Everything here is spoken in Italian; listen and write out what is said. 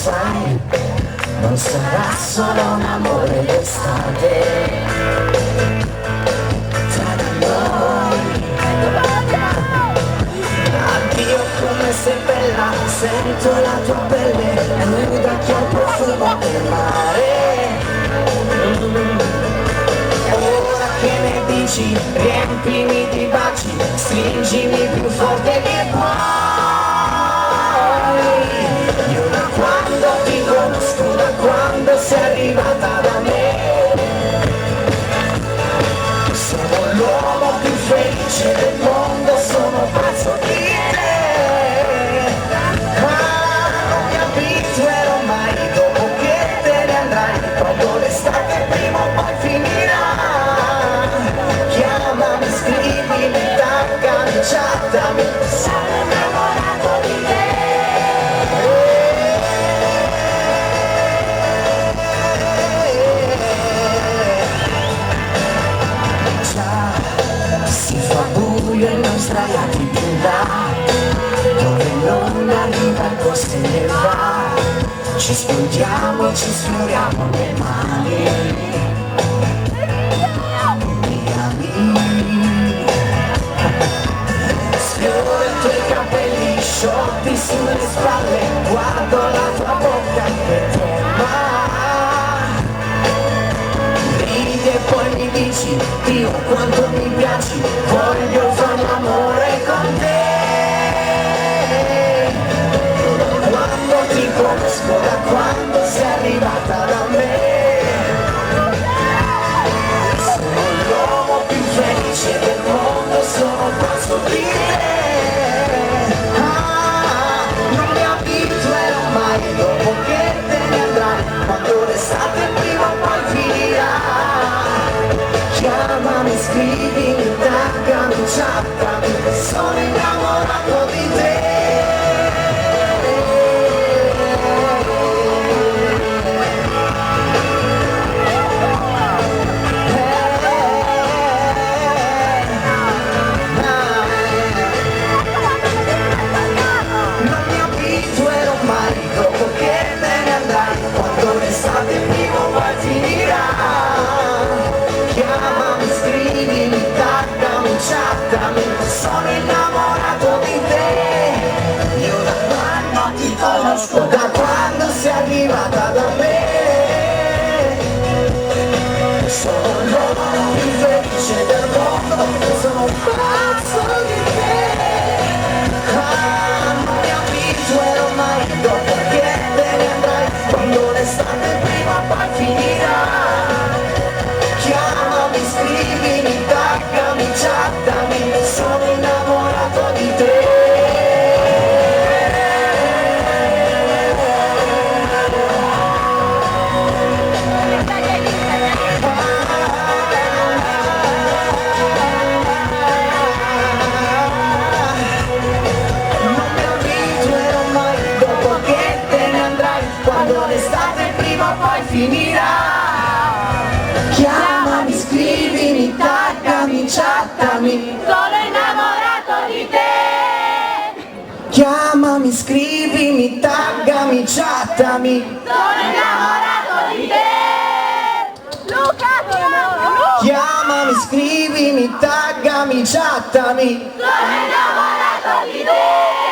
sai, non sarà solo un amore d'estate tra di noi. Addio come sei bella, sento la tua pelle nuda che ha il profumo del mare. Ora che ne dici, riempimi di baci, stringimi più forte che puoi. Io da quando ti conosco, da quando sei arrivata da me, sono l'uomo più felice del mondo, sono pazzo di te. Ma non mi abituerò mai dopo che te ne andrai, quando l'estate prima o poi finirà. Chiamami, scrivimi, taggami, chattami, sono innamorato di te. Si fa buio e non sdraiati più là, dove non arriva il tuo se ne va. Ci spuntiamo e ci sfioriamo le mani, Miami. Sfioro i tuoi capelli sciolti sulle spalle, guardo la tua bocca che trema. Ridi e poi mi dici, Dio quanto mi piaci, voglio fare l'amore con te. Quando ti conosco, da quando sei arrivata da me, sono l'uomo più felice del mondo, sono pazzo di te. Ah, non mi abituerò mai dopo che te ne andrai, quando l'estate prima o poi finirà. Chiamami, scrivimi, taggami, chattami, sono innamorato di te. Non mi abituerò mai dopo che te ne andrai, quando l'estate prima o poi finirà. Chiamami, scrivimi, taggami, chattami, sono innamorato di te. Io da quando ti conosco, da quando sei arrivata da me, sono l'uomo più felice del mondo, sono pazzo di te. Ah, non mi abituerò mai dopo che te ne andrai, quando l'estate prima o poi finirà. Chiamami, scrivimi, taggami, chattami, sono innamorato di te. Non mi abituerò mai dopo che te ne andrai, quando l'estate prima o poi finirà. Chiamami, scrivimi, taggami, chattami, Sono innamorato di te. chiamami, scrivimi, taggami, chattami, Sono innamorato di te. Luca, chiamami, scrivimi, taggami, chattami. sono innamorato di te.